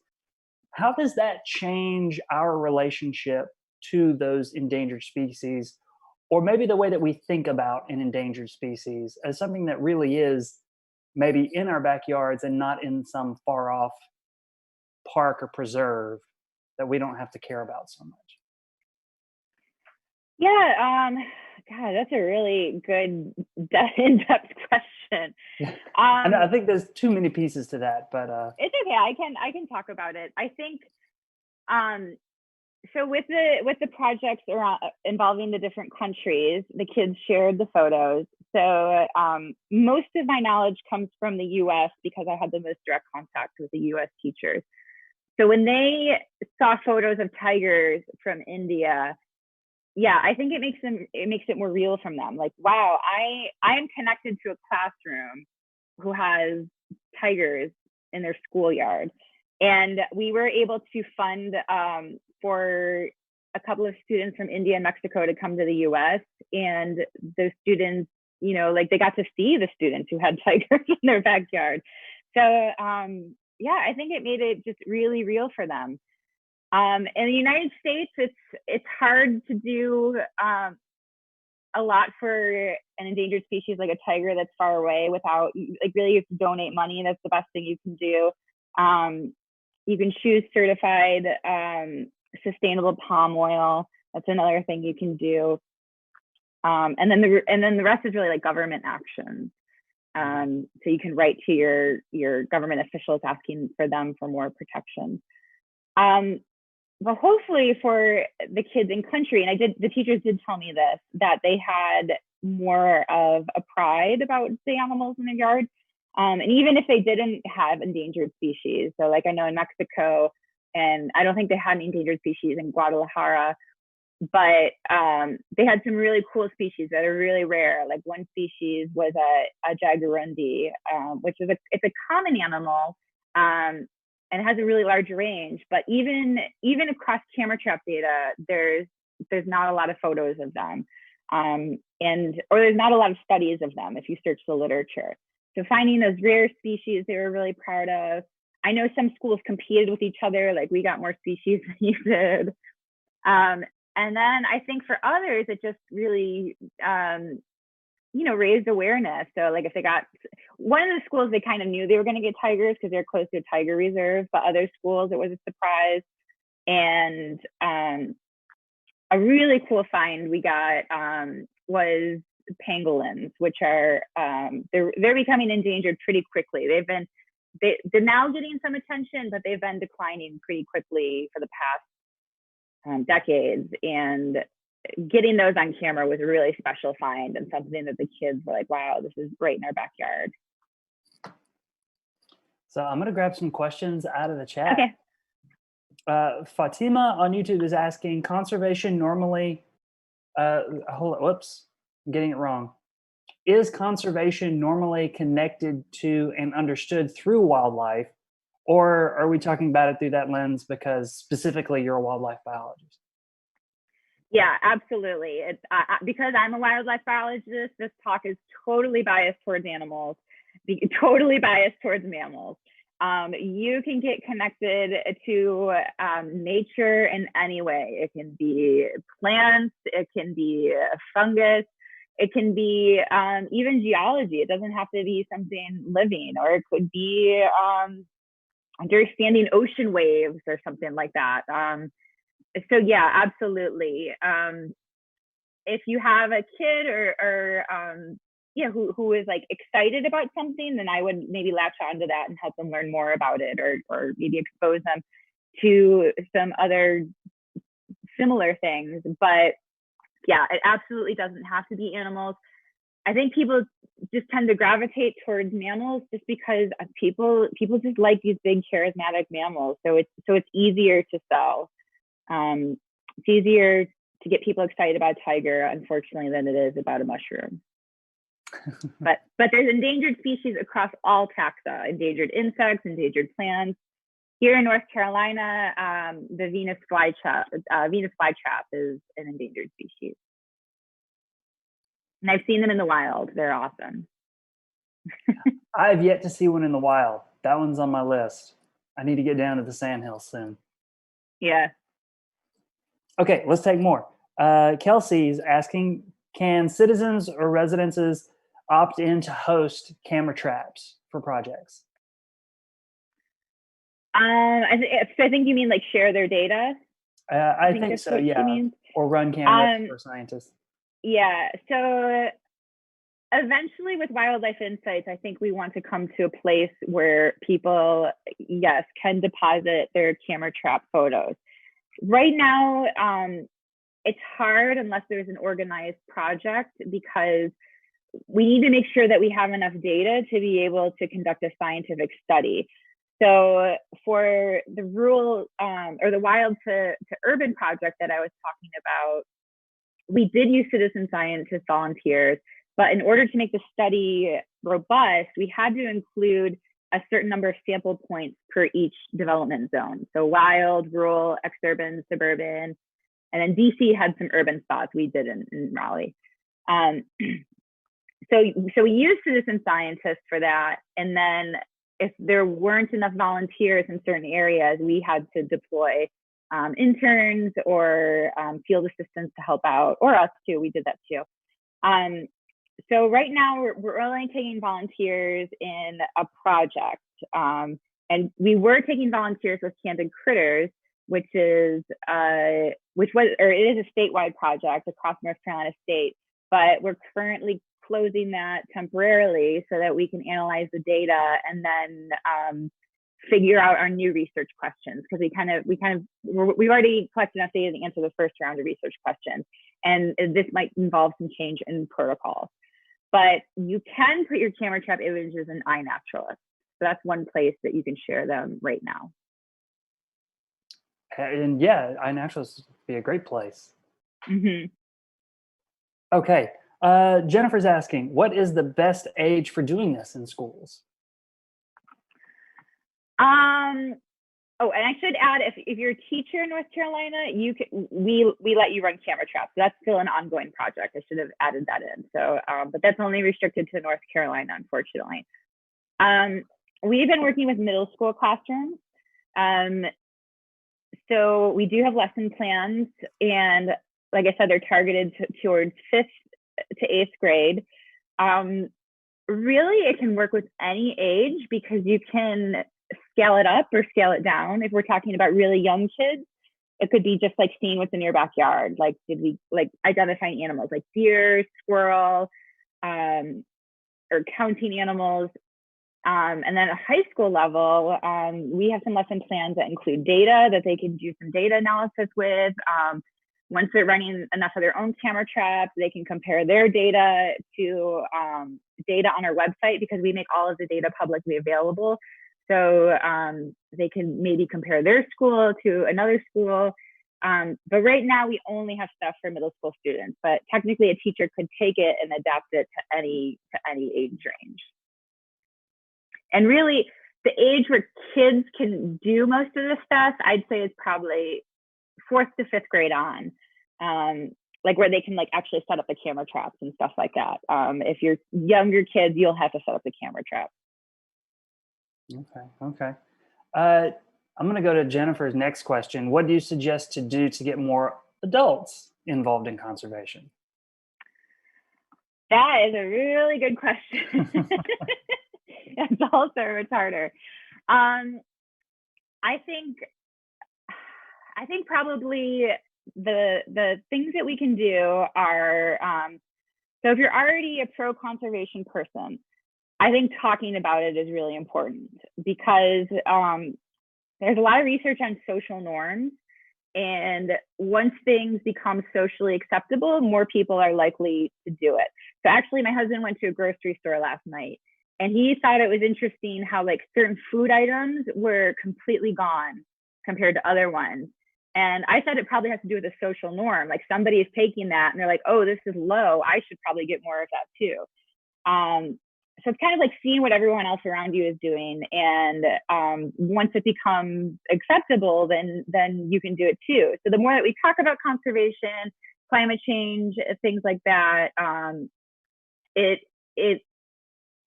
how does that change our relationship to those endangered species? Or maybe the way that we think about an endangered species as something that really is maybe in our backyards and not in some far off park or preserve that we don't have to care about so much. Yeah, God, that's a really good in-depth question. And I think there's too many pieces to that, but it's okay. I can talk about it. I think so with the projects around involving the different countries, the kids shared the photos. So most of my knowledge comes from the U.S. because I had the most direct contact with the U.S. teachers. So when they saw photos of tigers from India, yeah, I think it makes it more real from them. Like, wow, I am connected to a classroom who has tigers in their schoolyard. And we were able to fund for a couple of students from India and Mexico to come to the US. And those students, like they got to see the students who had tigers in their backyard. So yeah, I think it made it just really real for them. In the United States, it's hard to do a lot for an endangered species like a tiger that's far away without, like, really you have to donate money. That's the best thing you can do. You can choose certified sustainable palm oil. That's another thing you can do. And then the rest is really like government action. So you can write to your government officials asking for them for more protection. But hopefully for the kids in country, and the teachers did tell me this, that they had more of a pride about the animals in their yard. And even if they didn't have endangered species, so like I know in Mexico, and I don't think they had an endangered species in Guadalajara, but they had some really cool species that are really rare. Like one species was a jaguarundi, which is it's a common animal, and has a really large range. But even across camera trap data, there's not a lot of photos of them, or there's not a lot of studies of them if you search the literature. So finding those rare species, they were really proud of. I know some schools competed with each other, like we got more species than you did. And then I think for others, it just really, raised awareness. So like if they got, one of the schools, they kind of knew they were going to get tigers because they're close to a tiger reserve, but other schools, it was a surprise. And a really cool find we got was pangolins, which are, they're becoming endangered pretty quickly. They're now getting some attention, but they've been declining pretty quickly for the past decades. And getting those on camera was a really special find and something that the kids were like, wow, this is right in our backyard. So I'm going to grab some questions out of the chat. Okay. Fatima on YouTube is asking, conservation normally, whoops, I'm getting it wrong. Is conservation normally connected to and understood through wildlife, or are we talking about it through that lens because specifically you're a wildlife biologist? Yeah, absolutely. It's because I'm a wildlife biologist, this talk is totally biased towards animals, totally biased towards mammals. You can get connected to nature in any way. It can be plants, it can be a fungus, it can be even geology. It doesn't have to be something living, or it could be understanding ocean waves or something like that. So yeah, absolutely. If you have a kid or who is like excited about something, then I would maybe latch onto that and help them learn more about it, or maybe expose them to some other similar things. But yeah, it absolutely doesn't have to be animals. I think people just tend to gravitate towards mammals just because people just like these big charismatic mammals. So it's easier to sell. It's easier to get people excited about tiger, unfortunately, than it is about a mushroom. but there's endangered species across all taxa: endangered insects, endangered plants. Here in North Carolina, the Venus flytrap is an endangered species. And I've seen them in the wild. They're awesome. I've yet to see one in the wild. That one's on my list. I need to get down to the sandhills soon. Yeah. Okay, let's take more. Kelsey's asking, can citizens or residences opt in to host camera traps for projects? I think you mean like share their data? I think so, yeah. Or run cameras for scientists. Yeah, so eventually with Wildlife Insights, I think we want to come to a place where people, yes, can deposit their camera trap photos. Right now, it's hard unless there's an organized project, because we need to make sure that we have enough data to be able to conduct a scientific study. So for the rural or the wild to urban project that I was talking about, we did use citizen scientist volunteers, but in order to make the study robust, we had to include a certain number of sample points per each development zone. So wild, rural, exurban, suburban, and then DC had some urban spots. We didn't in Raleigh. so we used citizen scientists for that. And then if there weren't enough volunteers in certain areas, we had to deploy interns or field assistants to help out, or us too. We did that too. So right now we're only taking volunteers in a project. And we were taking volunteers with Candid Critters, which is it is a statewide project across North Carolina State, but we're currently closing that temporarily so that we can analyze the data and then figure out our new research questions, because we've already collected enough data to answer the first round of research questions, and this might involve some change in protocols. But you can put your camera trap images in iNaturalist. So that's one place that you can share them right now. And yeah, iNaturalist would be a great place. Mm-hmm. Okay. Jennifer's asking, what is the best age for doing this in schools? Oh, and I should add, if you're a teacher in North Carolina, we let you run camera traps. So that's still an ongoing project. I should have added that in. So, but that's only restricted to North Carolina, unfortunately. We've been working with middle school classrooms. So we do have lesson plans, and like I said, they're targeted towards 5th to 8th grade. Really, it can work with any age because you can scale it up or scale it down. If we're talking about really young kids, it could be just like seeing what's in your backyard. Like, did we identifying animals like deer, squirrel, or counting animals. And then at high school level, we have some lesson plans that include data that they can do some data analysis with. Once they're running enough of their own camera traps, they can compare their data to data on our website, because we make all of the data publicly available. So they can maybe compare their school to another school. But right now we only have stuff for middle school students, but technically a teacher could take it and adapt it to any age range. And really, the age where kids can do most of this stuff, I'd say is probably 4th to 5th grade on, like where they can like actually set up the camera traps and stuff like that. If you're younger kids, you'll have to set up the camera trap. Okay. I'm going to go to Jennifer's next question. What do you suggest to do to get more adults involved in conservation? That is a really good question. Adults are much harder. I think probably the things that we can do are, so if you're already a pro conservation person, I think talking about it is really important, because there's a lot of research on social norms, and once things become socially acceptable, more people are likely to do it. So actually, my husband went to a grocery store last night, and he thought it was interesting how like certain food items were completely gone compared to other ones. And I said it probably has to do with a social norm. Like somebody is taking that and they're like, oh, this is low, I should probably get more of that too. So it's kind of like seeing what everyone else around you is doing. And once it becomes acceptable, then you can do it too. So the more that we talk about conservation, climate change, things like that, it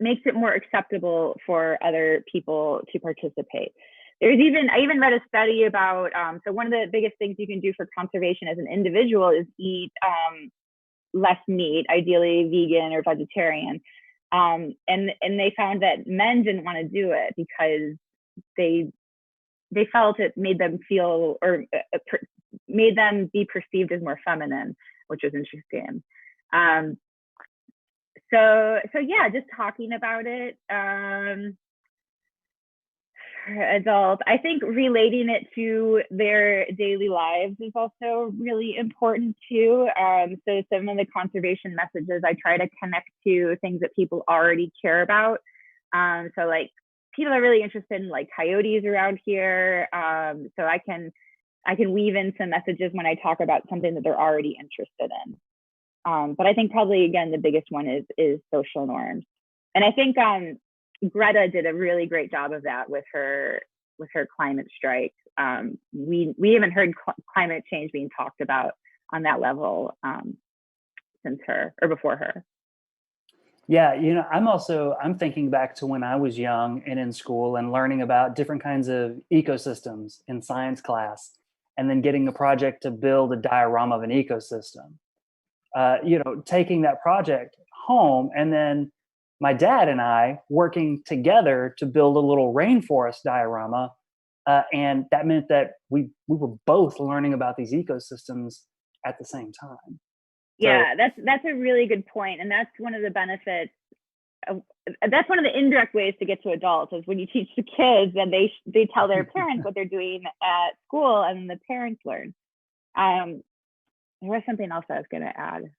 makes it more acceptable for other people to participate. I even read a study about, so one of the biggest things you can do for conservation as an individual is eat less meat, ideally vegan or vegetarian. And they found that men didn't want to do it because they felt it made them feel, or made them be perceived as more feminine, which was interesting. So yeah, just talking about it. Adults, I think relating it to their daily lives is also really important too. So some of the conservation messages, I try to connect to things that people already care about. So like people are really interested in like coyotes around here. So I can weave in some messages when I talk about something that they're already interested in. But I think probably again the biggest one is social norms, and I think Greta did a really great job of that with her climate strike. We haven't heard climate change being talked about on that level since her or before her. Yeah, I'm thinking back to when I was young and in school and learning about different kinds of ecosystems in science class, and then getting a project to build a diorama of an ecosystem. Taking that project home, and then my dad and I working together to build a little rainforest diorama. And that meant that we were both learning about these ecosystems at the same time. So Yeah, that's a really good point, and that's one of the benefits. That's one of the indirect ways to get to adults is when you teach the kids, and they tell their parents what they're doing at school, and the parents learn. There was something else I was going to add.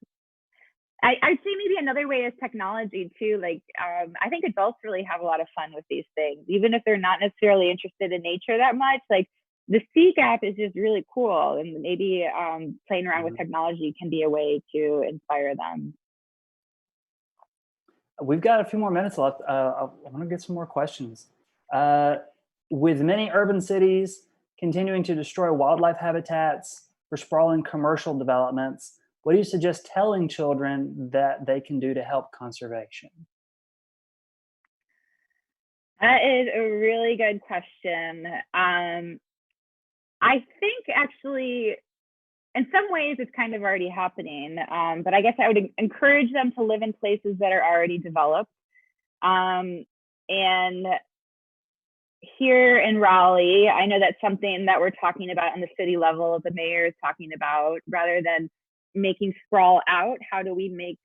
I'd say maybe another way is technology too. Like, I think adults really have a lot of fun with these things, even if they're not necessarily interested in nature that much. Like the Seek app is just really cool, and maybe playing around with technology can be a way to inspire them. we've got a few more minutes left. I want to get some more questions. With many urban cities continuing to destroy wildlife habitats for sprawling commercial developments, what do you suggest telling children that they can do to help conservation? That is a really good question. I think actually, in some ways, it's kind of already happening. But I guess I would encourage them to live in places that are already developed. And here in Raleigh, I know that's something that we're talking about on the city level, the mayor is talking about, rather than making sprawl out, how do we make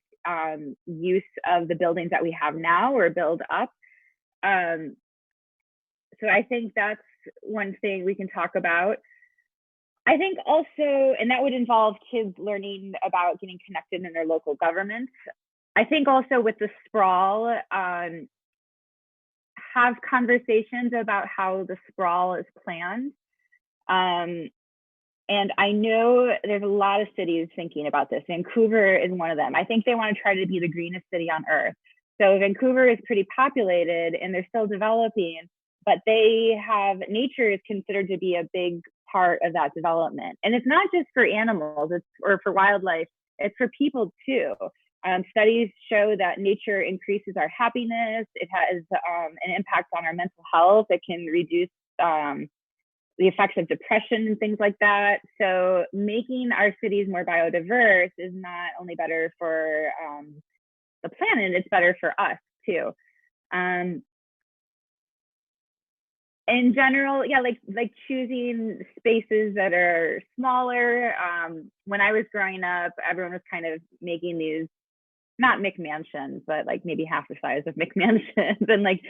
use of the buildings that we have now or build up? So I think that's one thing we can talk about. I think also, and that would involve kids learning about getting connected in their local governments. I think also with the sprawl, have conversations about how the sprawl is planned. And I know there's a lot of cities thinking about this. Vancouver is one of them. I think they want to try to be the greenest city on earth. So Vancouver is pretty populated and they're still developing, but they have nature is considered to be a big part of that development. And it's not just for animals, or for wildlife, it's for people too. Studies show that nature increases our happiness. It has an impact on our mental health. It can reduce the effects of depression and things like that. So making our cities more biodiverse is not only better for the planet, it's better for us too. In general, yeah, like choosing spaces that are smaller. When I was growing up, everyone was kind of making these, not McMansions, but like maybe half the size of McMansions and like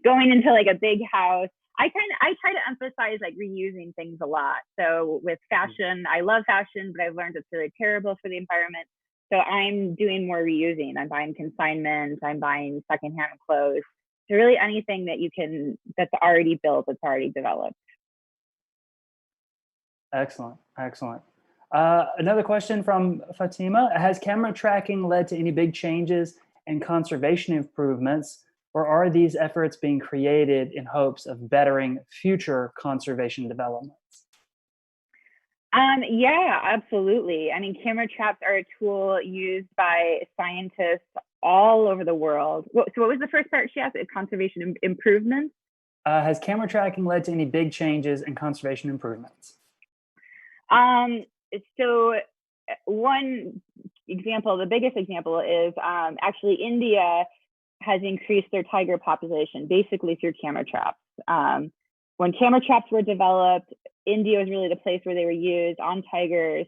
going into like a big house. I try to emphasize like reusing things a lot. So with fashion, I love fashion, but I've learned it's really terrible for the environment. So I'm doing more reusing. I'm buying consignments, I'm buying secondhand clothes. So really anything that you can, that's already built, that's already developed. Excellent, excellent. Another question from Fatima. Has camera tracking led to any big changes in conservation improvements, or are these efforts being created in hopes of bettering future conservation developments? Yeah, absolutely. I mean, camera traps are a tool used by scientists all over the world. So what was the first part she asked? Conservation improvements? Has camera tracking led to any big changes in conservation improvements? So one example, the biggest example is actually India has increased their tiger population basically through camera traps. When camera traps were developed, India was really the place where they were used on tigers,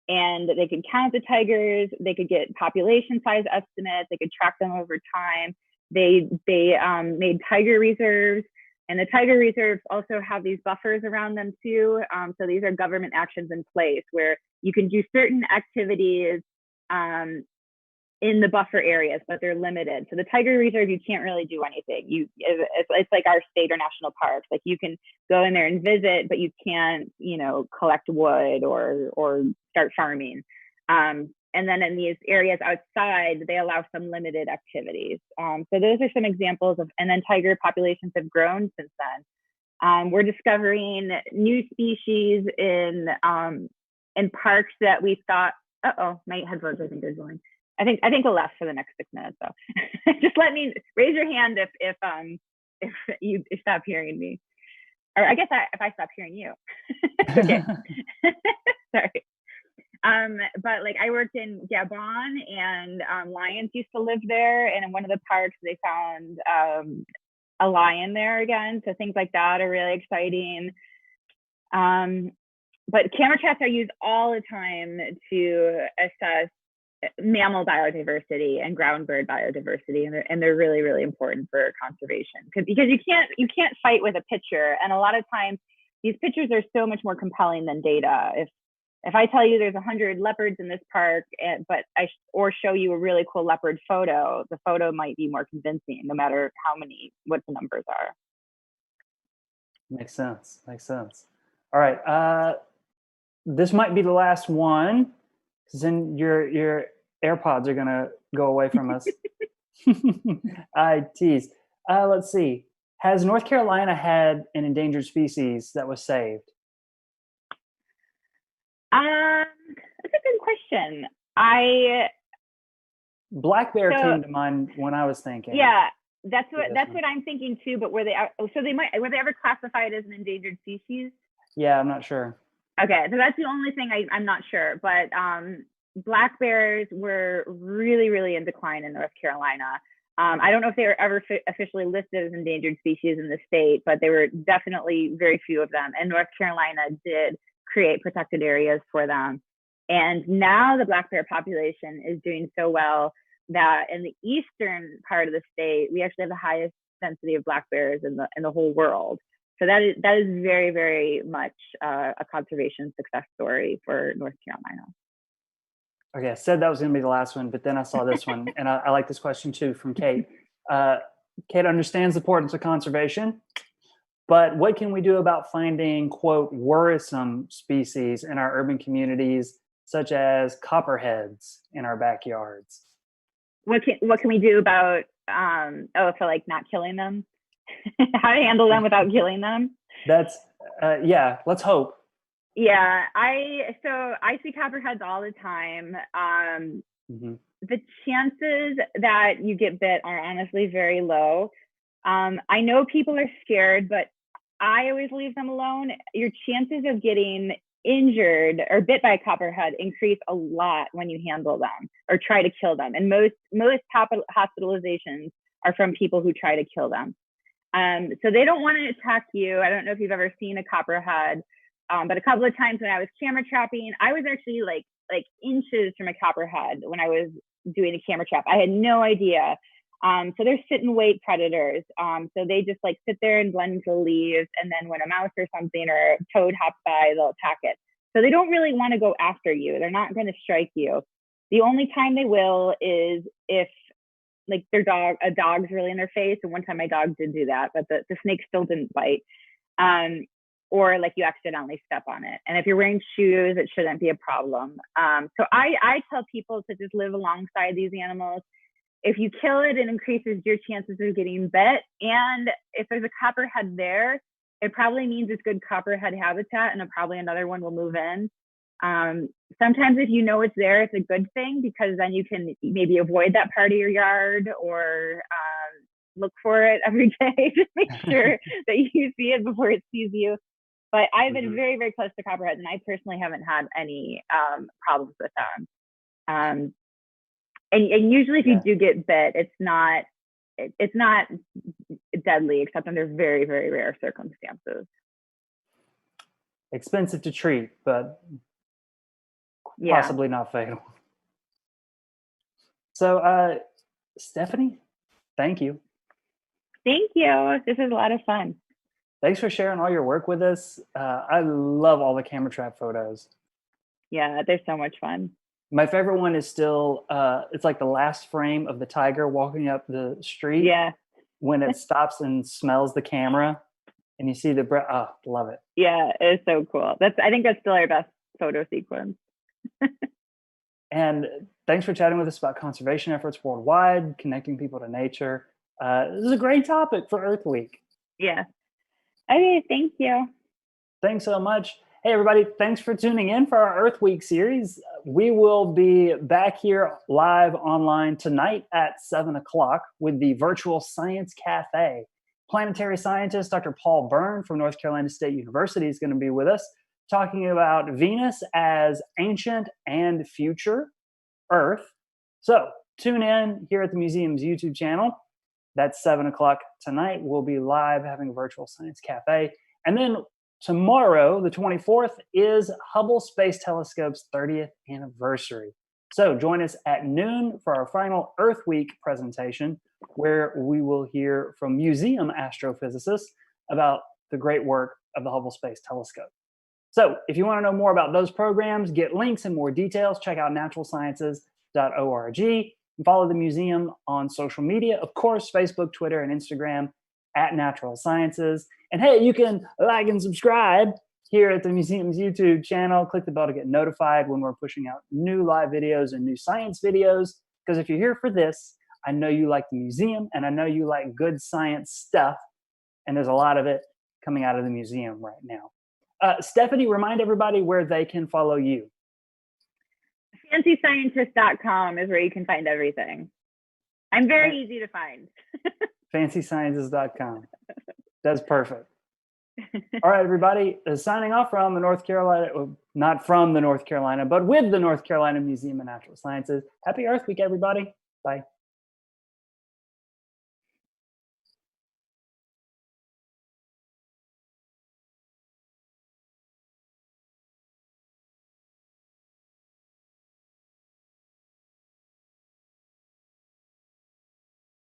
and they could count the tigers, they could get population size estimates, they could track them over time. They made tiger reserves, and the tiger reserves also have these buffers around them too. So these are government actions in place where you can do certain activities in the buffer areas, but they're limited. So the tiger reserve, you can't really do anything. It's like our state or national parks. Like you can go in there and visit, but you can't, collect wood or start farming. And then in these areas outside, they allow some limited activities. So those are some examples of, and then tiger populations have grown since then. We're discovering new species in parks that we thought, my headphones I think are going. I think we'll last for the next 6 minutes though. Just raise your hand if you stop hearing me, or I guess if I stop hearing you. Okay. Sorry. But like I worked in Gabon, and lions used to live there, and in one of the parks they found a lion there again. So things like that are really exciting. But camera traps are used all the time to assess mammal biodiversity and ground bird biodiversity, and they're really, really important for conservation because you can't fight with a picture, and a lot of times these pictures are so much more compelling than data. If I tell you there's 100 leopards in this park, or show you a really cool leopard photo, the photo might be more convincing, no matter what the numbers are. Makes sense. All right, this might be the last one, because then your AirPods are gonna go away from us. I tease. Let's see. Has North Carolina had an endangered species that was saved? That's a good question. Black bear came to mind when I was thinking. Yeah, that's what I'm thinking too. But were they ever classified as an endangered species? Yeah, I'm not sure. Okay, so that's the only thing I'm not sure. But black bears were really, really in decline in North Carolina. I don't know if they were ever officially listed as endangered species in the state, but there were definitely very few of them. And North Carolina did create protected areas for them. And now the black bear population is doing so well that in the eastern part of the state, we actually have the highest density of black bears in the whole world. So that is very, very much a conservation success story for North Carolina. Okay, I said that was going to be the last one, but then I saw this one, and I like this question too from Kate. Kate understands the importance of conservation, but what can we do about finding, quote, worrisome species in our urban communities, such as copperheads in our backyards? What can we do about for like not killing them? How to handle them without killing them? That's yeah. Let's hope. Yeah, I see copperheads all the time. The chances that you get bit are honestly very low. I know people are scared, but I always leave them alone. Your chances of getting injured or bit by a copperhead increase a lot when you handle them or try to kill them. And most hospitalizations are from people who try to kill them. So they don't want to attack you. I don't know if you've ever seen a copperhead. But a couple of times when I was camera trapping, I was actually like inches from a copperhead when I was doing a camera trap. I had no idea. So they're sit and wait predators. So they just like sit there and blend into the leaves. And then when a mouse or something or a toad hops by, they'll attack it. So they don't really want to go after you. They're not going to strike you. The only time they will is if like a dog's really in their face. And one time my dog did do that, but the snake still didn't bite. Or like you accidentally step on it. And if you're wearing shoes, it shouldn't be a problem. So I tell people to just live alongside these animals. If you kill it, it increases your chances of getting bit. And if there's a copperhead there, it probably means it's good copperhead habitat, and probably another one will move in. Sometimes if you know it's there, it's a good thing, because then you can maybe avoid that part of your yard, or look for it every day. Just make sure that you see it before it sees you. But I've been very, very close to copperheads, and I personally haven't had any problems with them. And usually if you do get bit, it's not deadly, except under very, very rare circumstances. Expensive to treat, but possibly not fatal. So, Stephanie, thank you. Thank you. This is a lot of fun. Thanks for sharing all your work with us. I love all the camera trap photos. Yeah, they're so much fun. My favorite one is still, it's like the last frame of the tiger walking up the street. Yeah. When it stops and smells the camera and you see the breath. Oh, love it. Yeah, it's so cool. I think that's still our best photo sequence. And thanks for chatting with us about conservation efforts worldwide, connecting people to nature. This is a great topic for Earth Week. Yeah. Okay, thank you. Thanks so much. Hey, everybody, thanks for tuning in for our Earth Week series. We will be back here live online tonight at 7 o'clock with the Virtual Science Cafe. Planetary scientist Dr. Paul Bern from North Carolina State University is going to be with us talking about Venus as ancient and future Earth. So tune in here at the museum's YouTube channel. That's 7 o'clock tonight. We'll be live having a Virtual Science Cafe. And then tomorrow, the 24th, is Hubble Space Telescope's 30th anniversary. So join us at noon for our final Earth Week presentation, where we will hear from museum astrophysicists about the great work of the Hubble Space Telescope. So if you want to know more about those programs, get links and more details, check out naturalsciences.org. And follow the museum on social media, of course, Facebook, Twitter, and Instagram at Natural Sciences. And hey, you can like and subscribe here at the museum's YouTube channel. Click the bell to get notified when we're pushing out new live videos and new science videos. Because if you're here for this, I know you like the museum and I know you like good science stuff. And there's a lot of it coming out of the museum right now. Stephanie, remind everybody where they can follow you. FancyScientist.com is where you can find everything. I'm very easy to find. FancySciences.com. That's perfect. All right, everybody, signing off from the North Carolina, not from the North Carolina, but with the North Carolina Museum of Natural Sciences. Happy Earth Week, everybody. Bye.